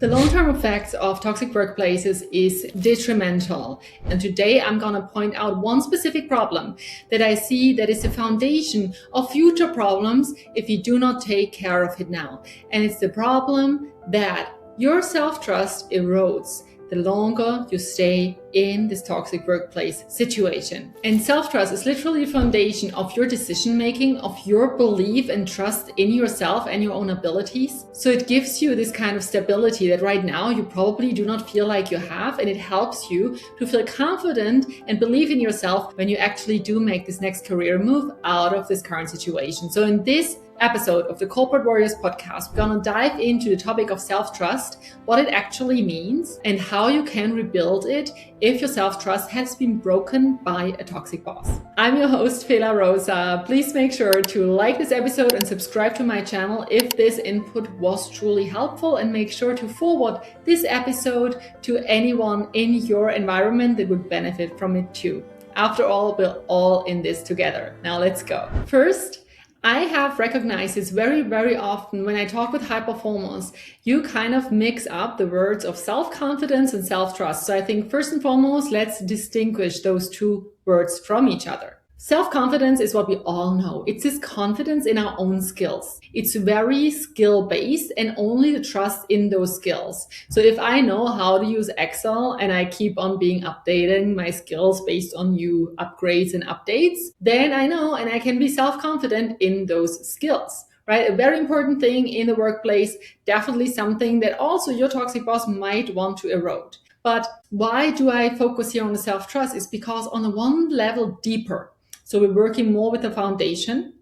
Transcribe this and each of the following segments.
The long-term effects of toxic workplaces is detrimental. And today I'm going to point out one specific problem that I see that is the foundation of future problems if you do not take care of it now. And it's the problem that your self-trust erodes the longer you stay in this toxic workplace situation. And self-trust is literally the foundation of your decision-making, of your belief and trust in yourself and your own abilities. So it gives you this kind of stability that right now you probably do not feel like you have, and it helps you to feel confident and believe in yourself when you actually do make this next career move out of this current situation. So in this episode of the Corporate Warriors podcast, we're going to dive into the topic of self-trust, what it actually means, and how you can rebuild it if your self-trust has been broken by a toxic boss. I'm your host, Fela Rosa. Please make sure to like this episode and subscribe to my channel if this input was truly helpful, and make sure to forward this episode to anyone in your environment that would benefit from it too. After all, we're all in this together. Now let's go. First, I have recognized this very, very often when I talk with high performers. You kind of mix up the words of self-confidence and self-trust. So I think first and foremost, let's distinguish those two words from each other. Self-confidence is what we all know. It's this confidence in our own skills. It's very skill-based and only the trust in those skills. So if I know how to use Excel and I keep on being updating my skills based on new upgrades and updates, then I know and I can be self-confident in those skills. Right? A very important thing in the workplace, definitely something that also your toxic boss might want to erode. But why do I focus here on the self-trust? Is because on the one level deeper, so we're working more with the foundation,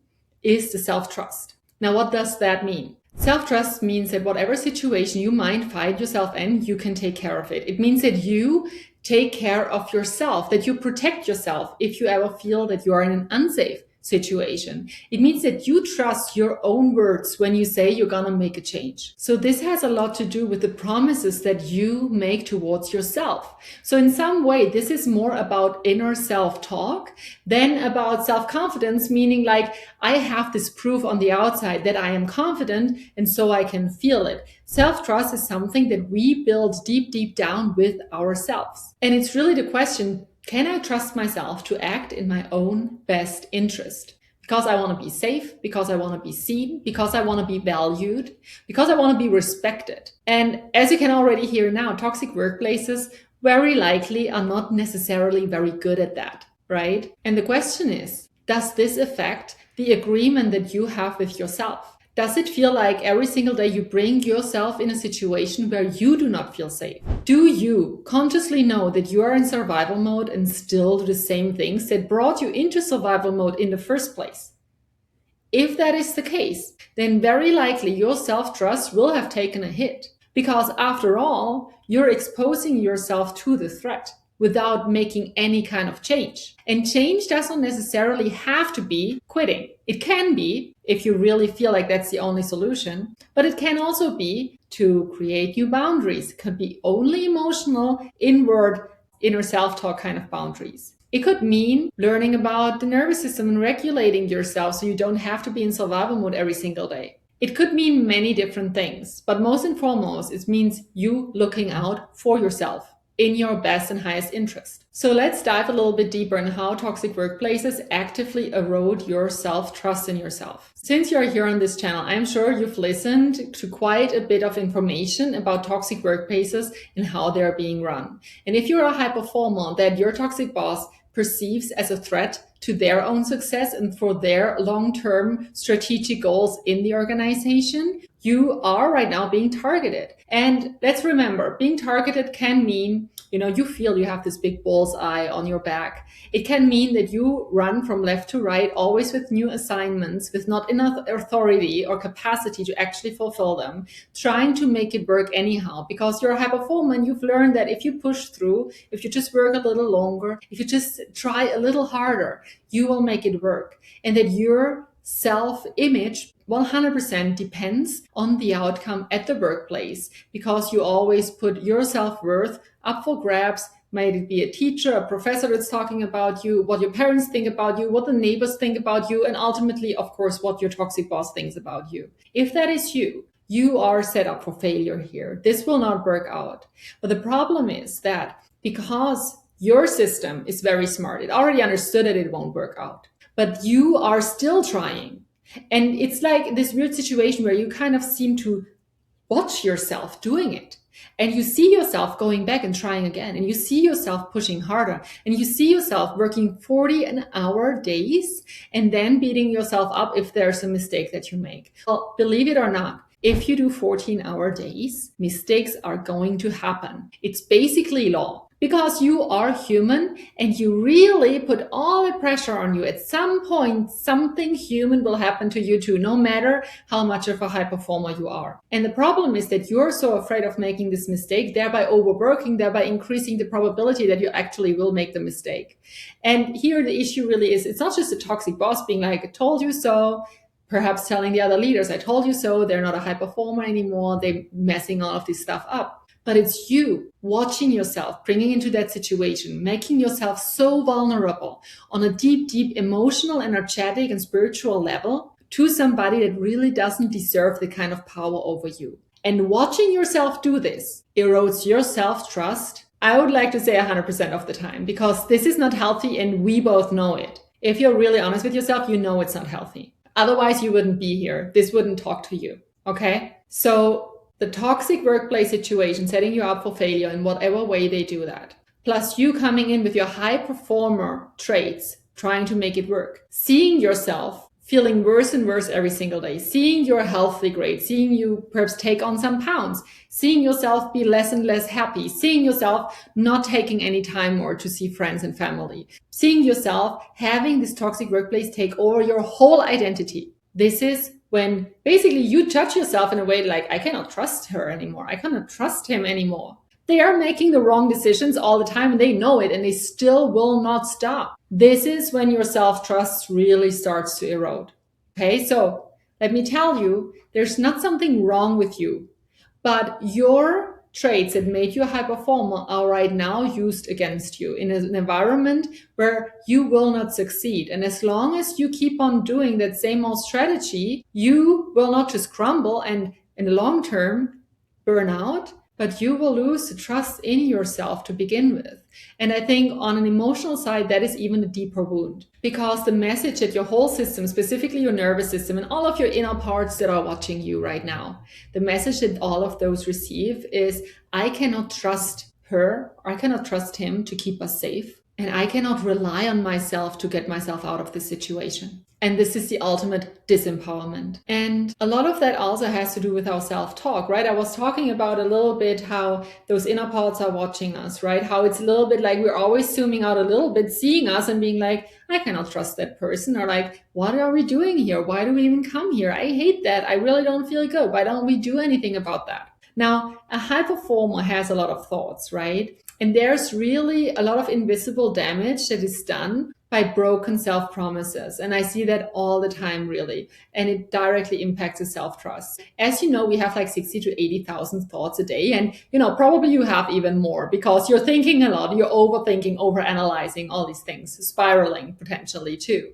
is the self-trust. Now, what does that mean? Self-trust means that whatever situation you might find yourself in, you can take care of it. It means that you take care of yourself, that you protect yourself if you ever feel that you are in an unsafe situation. It means that you trust your own words when you say you're gonna make a change. So this has a lot to do with the promises that you make towards yourself. So in some way, this is more about inner self-talk than about self-confidence, meaning like I have this proof on the outside that I am confident and so I can feel it. Self-trust is something that we build deep, deep down with ourselves. And it's really the question, can I trust myself to act in my own best interest? Because I want to be safe, because I want to be seen, because I want to be valued, because I want to be respected. And as you can already hear now, toxic workplaces very likely are not necessarily very good at that, right? And the question is, does this affect the agreement that you have with yourself? Does it feel like every single day you bring yourself in a situation where you do not feel safe? Do you consciously know that you are in survival mode and still do the same things that brought you into survival mode in the first place? If that is the case, then very likely your self-trust will have taken a hit, because after all, you're exposing yourself to the threat without making any kind of change. And change doesn't necessarily have to be quitting. It can be if you really feel like that's the only solution, but it can also be to create new boundaries. It could be only emotional, inward, inner self-talk kind of boundaries. It could mean learning about the nervous system and regulating yourself so you don't have to be in survival mode every single day. It could mean many different things, but most and foremost, it means you looking out for yourself in your best and highest interest. So let's dive a little bit deeper in how toxic workplaces actively erode your self-trust in yourself. Since you're here on this channel, I'm sure you've listened to quite a bit of information about toxic workplaces and how they're being run. And if you're a high performer that your toxic boss perceives as a threat to their own success and for their long-term strategic goals in the organization, you are right now being targeted. And let's remember, being targeted can mean, you feel you have this big bullseye on your back. It can mean that you run from left to right, always with new assignments, with not enough authority or capacity to actually fulfill them, trying to make it work anyhow, because you're a high performer and you've learned that if you push through, if you just work a little longer, if you just try a little harder, you will make it work. And that your self-image 100% depends on the outcome at the workplace, because you always put your self-worth up for grabs. Might it be a teacher, a professor that's talking about you, what your parents think about you, what the neighbors think about you, and ultimately, of course, what your toxic boss thinks about you. If that is you, You are set up for failure here. This will not work out. But the problem is that because your system is very smart, it already understood that it won't work out, but you are still trying. And it's like this weird situation where you kind of seem to watch yourself doing it. And you see yourself going back and trying again. And you see yourself pushing harder. And you see yourself working 40-hour days and then beating yourself up if there's a mistake that you make. Well, believe it or not, if you do 14-hour days, mistakes are going to happen. It's basically law. Because you are human and you really put all the pressure on you. At some point, something human will happen to you too, no matter how much of a high performer you are. And the problem is that you're so afraid of making this mistake, thereby overworking, thereby increasing the probability that you actually will make the mistake. And here the issue really is, it's not just a toxic boss being like, I told you so. Perhaps telling the other leaders, I told you so, they're not a high performer anymore, they're messing all of this stuff up. But it's you watching yourself, bringing into that situation, making yourself so vulnerable on a deep, deep emotional, energetic, and spiritual level to somebody that really doesn't deserve the kind of power over you. And watching yourself do this erodes your self-trust, I would like to say 100% of the time, because this is not healthy and we both know it. If you're really honest with yourself, you know it's not healthy. Otherwise, you wouldn't be here. This wouldn't talk to you. Okay? So the toxic workplace situation, setting you up for failure in whatever way they do that, plus you coming in with your high performer traits, trying to make it work, seeing yourself feeling worse and worse every single day, seeing your health degrade, seeing you perhaps take on some pounds, seeing yourself be less and less happy, seeing yourself not taking any time more to see friends and family, seeing yourself having this toxic workplace take over your whole identity. This is when basically you judge yourself in a way like, I cannot trust her anymore. I cannot trust him anymore. They are making the wrong decisions all the time and they know it and they still will not stop. This is when your self-trust really starts to erode. Okay, so let me tell you, there's not something wrong with you, but your traits that made you a high performer are right now used against you in an environment where you will not succeed. And as long as you keep on doing that same old strategy, you will not just crumble and in the long term burn out, but you will lose the trust in yourself to begin with. And I think on an emotional side, that is even a deeper wound, because the message that your whole system, specifically your nervous system and all of your inner parts that are watching you right now, the message that all of those receive is, I cannot trust her, or I cannot trust him to keep us safe. And I cannot rely on myself to get myself out of this situation. And this is the ultimate disempowerment. And a lot of that also has to do with our self-talk, right? I was talking about a little bit how those inner parts are watching us, right? How it's a little bit like we're always zooming out a little bit, seeing us and being like, I cannot trust that person. Or like, what are we doing here? Why do we even come here? I hate that. I really don't feel good. Why don't we do anything about that? Now, a high performer has a lot of thoughts, right? And there's really a lot of invisible damage that is done by broken self-promises. And I see that all the time, really. And it directly impacts the self-trust. As you know, we have like 60 to 80,000 thoughts a day. And, probably you have even more because you're thinking a lot, you're overthinking, overanalyzing all these things, spiraling potentially too.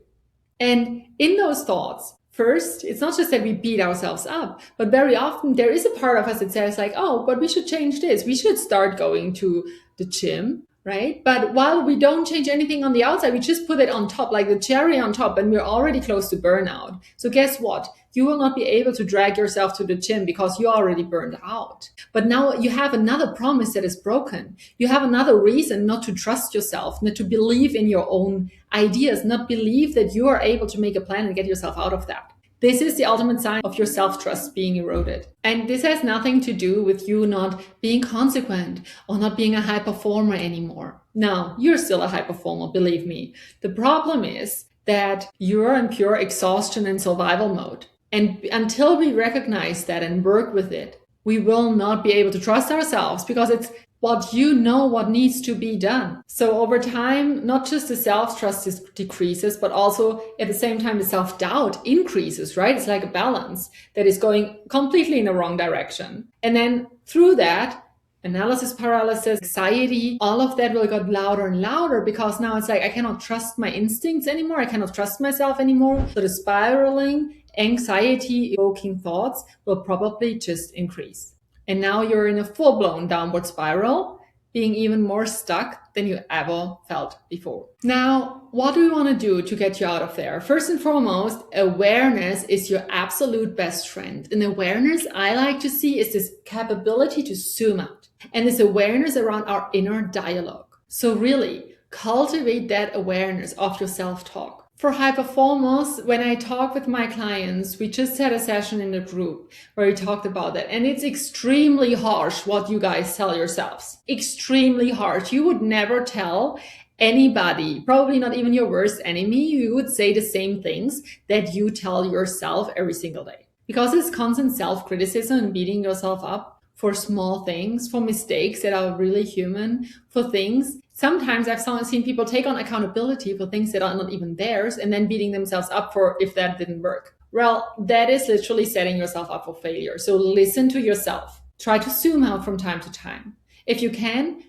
And in those thoughts, first, it's not just that we beat ourselves up, but very often there is a part of us that says like, oh, but we should change this. We should start going to the gym, right? But while we don't change anything on the outside, we just put it on top, like the cherry on top, and we're already close to burnout. So guess what? You will not be able to drag yourself to the gym because you're already burned out. But now you have another promise that is broken. You have another reason not to trust yourself, not to believe in your own ideas, not believe that you are able to make a plan and get yourself out of that. This is the ultimate sign of your self-trust being eroded. And this has nothing to do with you not being consequent or not being a high performer anymore. No, you're still a high performer, believe me. The problem is that you're in pure exhaustion and survival mode. And until we recognize that and work with it, we will not be able to trust ourselves because it's what what needs to be done. So over time, not just the self-trust decreases, but also at the same time, the self-doubt increases, right? It's like a balance that is going completely in the wrong direction. And then through that, analysis paralysis, anxiety, all of that will get louder and louder because now it's like, I cannot trust my instincts anymore. I cannot trust myself anymore. So the spiraling anxiety evoking thoughts will probably just increase. And now you're in a full-blown downward spiral, being even more stuck than you ever felt before. Now, what do we want to do to get you out of there? First and foremost, awareness is your absolute best friend. And awareness, I like to see, is this capability to zoom out. And this awareness around our inner dialogue. So really, cultivate that awareness of your self-talk. For high performers, when I talk with my clients, we just had a session in the group where we talked about that. And it's extremely harsh what you guys tell yourselves. Extremely harsh. You would never tell anybody, probably not even your worst enemy, you would say the same things that you tell yourself every single day. Because it's constant self-criticism and beating yourself up for small things, for mistakes that are really human, for things. Sometimes I've seen people take on accountability for things that are not even theirs and then beating themselves up for if that didn't work. Well, that is literally setting yourself up for failure. So listen to yourself. Try to zoom out from time to time. If you can,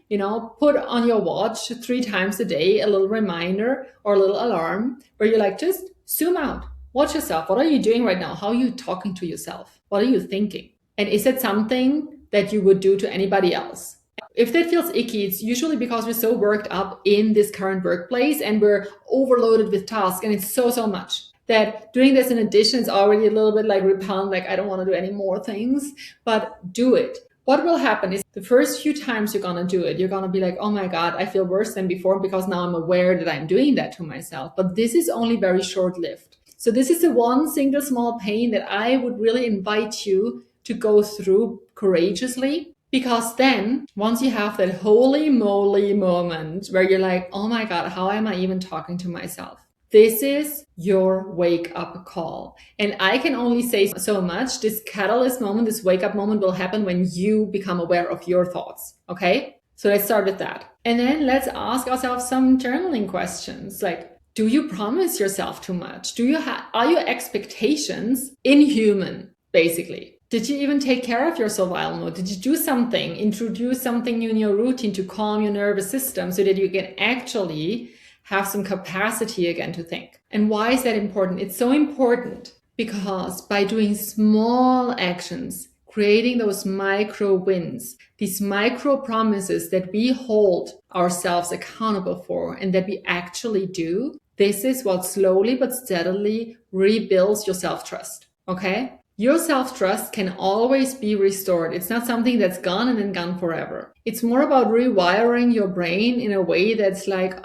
put on your watch 3 times a day a little reminder or a little alarm where you're like, just zoom out. Watch yourself. What are you doing right now? How are you talking to yourself? What are you thinking? And is it something that you would do to anybody else? If that feels icky, it's usually because we're so worked up in this current workplace and we're overloaded with tasks and it's so much that doing this in addition is already a little bit like repellent, like I don't want to do any more things, but do it. What will happen is the first few times you're going to do it, you're going to be like, oh my God, I feel worse than before because now I'm aware that I'm doing that to myself. But this is only very short-lived. So this is the one single small pain that I would really invite you to go through courageously. Because then once you have that holy moly moment where you're like, oh my God, how am I even talking to myself? This is your wake up call. And I can only say so much. This catalyst moment, this wake up moment will happen when you become aware of your thoughts. Okay. So let's start with that. And then let's ask ourselves some journaling questions like, do you promise yourself too much? Are your expectations inhuman, basically? Did you even take care of your survival mode? Did you do something, introduce something new in your routine to calm your nervous system so that you can actually have some capacity again to think? And why is that important? It's so important because by doing small actions, creating those micro wins, these micro promises that we hold ourselves accountable for and that we actually do, this is what slowly but steadily rebuilds your self-trust. Okay? Your self-trust can always be restored. It's not something that's gone and then gone forever. It's more about rewiring your brain in a way that's like,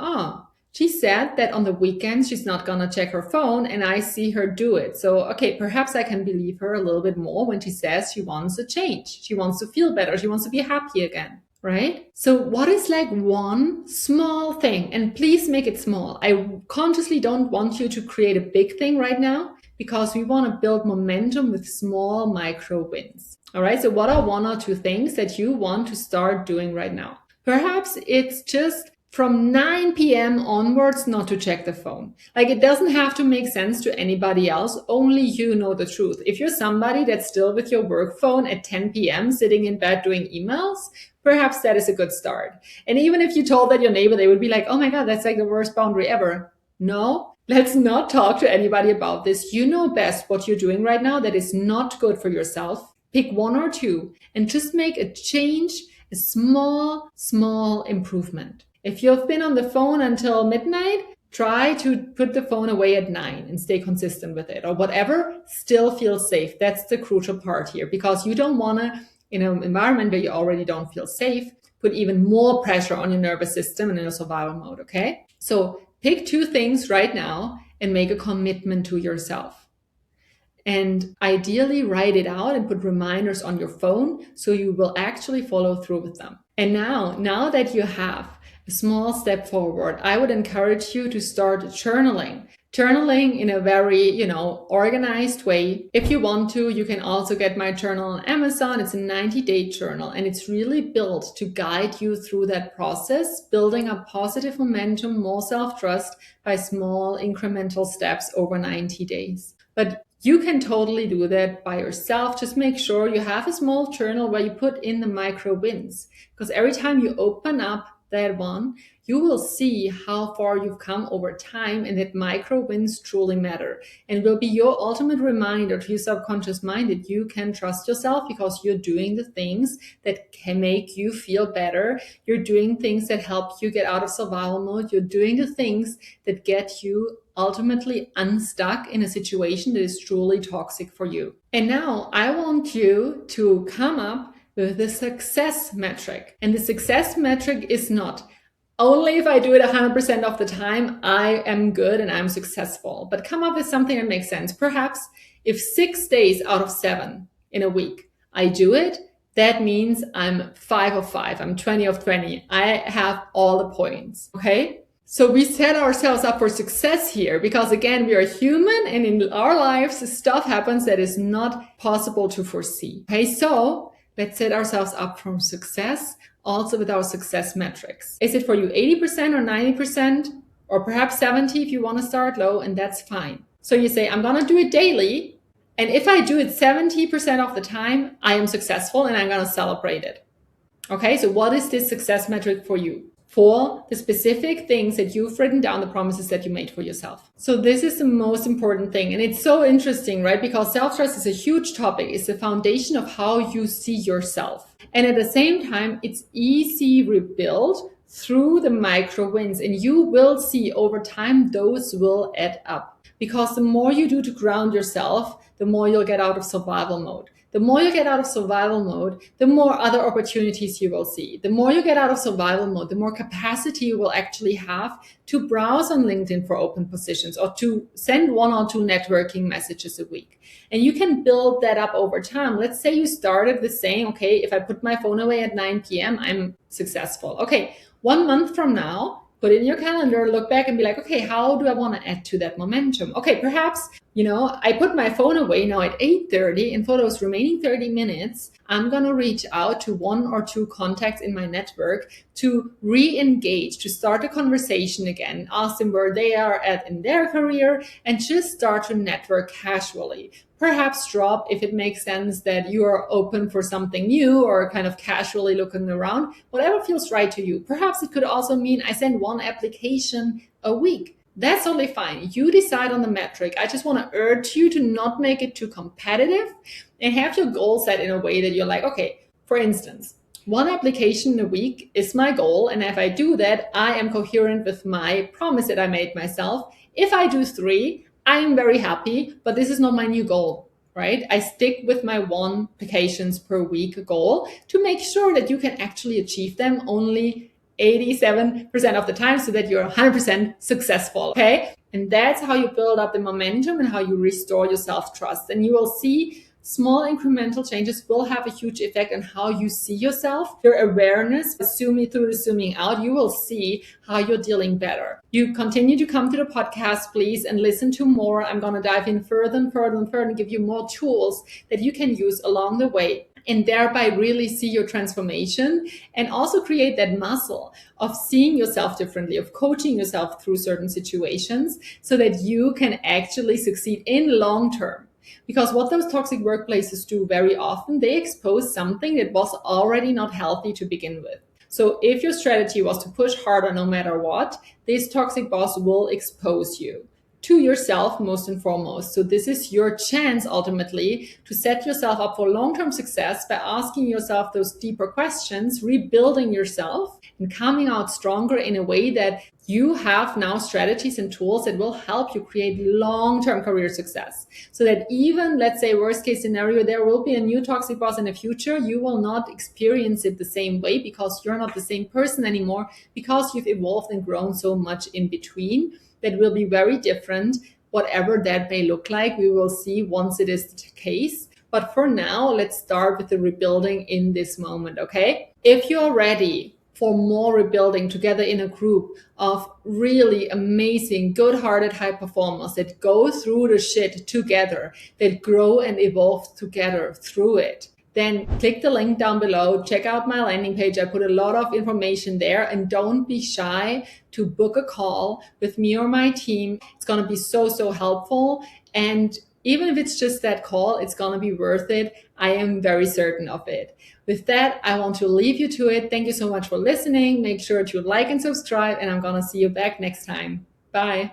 she said that on the weekends she's not gonna check her phone and I see her do it. So, okay, perhaps I can believe her a little bit more when she says she wants a change. She wants to feel better. She wants to be happy again, right? So what is like one small thing? And please make it small. I consciously don't want you to create a big thing right now, because we want to build momentum with small micro wins. All right. So what are 1 or 2 things that you want to start doing right now? Perhaps it's just from 9 p.m. onwards not to check the phone. Like it doesn't have to make sense to anybody else. Only you know the truth. If you're somebody that's still with your work phone at 10 p.m. sitting in bed doing emails, perhaps that is a good start. And even if you told that your neighbor, they would be like, oh my God, that's like the worst boundary ever. No. Let's not talk to anybody about this. You know best what you're doing right now that is not good for yourself. Pick 1 or 2 and just make a change, a small improvement. If you've been on the phone until midnight, try to put the phone away at 9 and stay consistent with it or whatever still feels safe. That's the crucial part here because you don't want to, in an environment where you already don't feel safe, put even more pressure on your nervous system and in a survival mode. Okay. So pick 2 things right now and make a commitment to yourself. And ideally write it out and put reminders on your phone so you will actually follow through with them. And now that you have a small step forward, I would encourage you to start journaling. Journaling in a very, organized way. If you want to, you can also get my journal on Amazon. It's a 90-day journal and it's really built to guide you through that process, building up positive momentum, more self-trust by small incremental steps over 90 days. But you can totally do that by yourself. Just make sure you have a small journal where you put in the micro wins. Because every time you open up that one, you will see how far you've come over time, and that micro wins truly matter and will be your ultimate reminder to your subconscious mind that you can trust yourself because you're doing the things that can make you feel better. You're doing things that help you get out of survival mode. You're doing the things that get you ultimately unstuck in a situation that is truly toxic for you. And now I want you to come up with the success metric. And the success metric is not only if I do it 100% of the time, I am good and I'm successful. But come up with something that makes sense. Perhaps if 6 days out of 7 in a week I do it, that means I'm 5 of 5. I'm 20 of 20. I have all the points. Okay? So we set ourselves up for success here because, again, we are human and in our lives, stuff happens that is not possible to foresee. Okay? So let's set ourselves up for success. Also with our success metrics. Is it for you 80% or 90% or perhaps 70 if you want to start low, and that's fine. So you say, I'm going to do it daily. And if I do it 70% of the time, I am successful and I'm going to celebrate it. Okay, so what is this success metric for you? For the specific things that you've written down, the promises that you made for yourself. So this is the most important thing. And it's so interesting, right? Because self-trust is a huge topic. It's the foundation of how you see yourself. And at the same time, it's easy rebuild through the micro wins. And you will see over time, those will add up. Because the more you do to ground yourself, the more you'll get out of survival mode. The more you get out of survival mode, the more other opportunities you will see. The more you get out of survival mode, the more capacity you will actually have to browse on LinkedIn for open positions or to send 1 or 2 networking messages a week. And you can build that up over time. Let's say you started with saying, okay, if I put my phone away at 9 p.m., I'm successful. Okay, 1 month from now, put it in your calendar, look back and be like, okay, how do I want to add to that momentum? Okay, perhaps, I put my phone away now at 8:30, and for those remaining 30 minutes, I'm going to reach out to 1 or 2 contacts in my network to re-engage, to start a conversation again, ask them where they are at in their career, and just start to network casually. Perhaps drop, if it makes sense, that you are open for something new or kind of casually looking around, whatever feels right to you. Perhaps it could also mean I send 1 application a week. That's totally fine. You decide on the metric. I just want to urge you to not make it too competitive and have your goal set in a way that you're like, okay, for instance, 1 application a week is my goal. And if I do that, I am coherent with my promise that I made myself. If I do 3, I am very happy, but this is not my new goal, right? I stick with my 1 applications per week goal to make sure that you can actually achieve them only 87% of the time so that you're 100% successful, okay? And that's how you build up the momentum and how you restore your self-trust. And you will see small incremental changes will have a huge effect on how you see yourself, your awareness. Through the zooming out, you will see how you're dealing better. You continue to come to the podcast, please, and listen to more. I'm going to dive in further and further and further and give you more tools that you can use along the way, and thereby really see your transformation and also create that muscle of seeing yourself differently, of coaching yourself through certain situations so that you can actually succeed in long term. Because what those toxic workplaces do very often, they expose something that was already not healthy to begin with. So if your strategy was to push harder no matter what, this toxic boss will expose you to yourself most and foremost. So this is your chance ultimately to set yourself up for long-term success by asking yourself those deeper questions, rebuilding yourself and coming out stronger in a way that you have now strategies and tools that will help you create long-term career success. So that even, let's say, worst case scenario, there will be a new toxic boss in the future, you will not experience it the same way because you're not the same person anymore, because you've evolved and grown so much in between. That will be very different, whatever that may look like. We will see once it is the case. But for now, let's start with the rebuilding in this moment, okay? If you're ready for more rebuilding together in a group of really amazing, good-hearted high performers that go through the shit together, that grow and evolve together through it, then click the link down below, check out my landing page. I put a lot of information there, and don't be shy to book a call with me or my team. It's going to be so helpful. And Even if it's just that call, it's going to be worth it. I am very certain of it. With that, I want to leave you to it. Thank you so much for listening. Make sure to like and subscribe, and I'm going to see you back next time. Bye.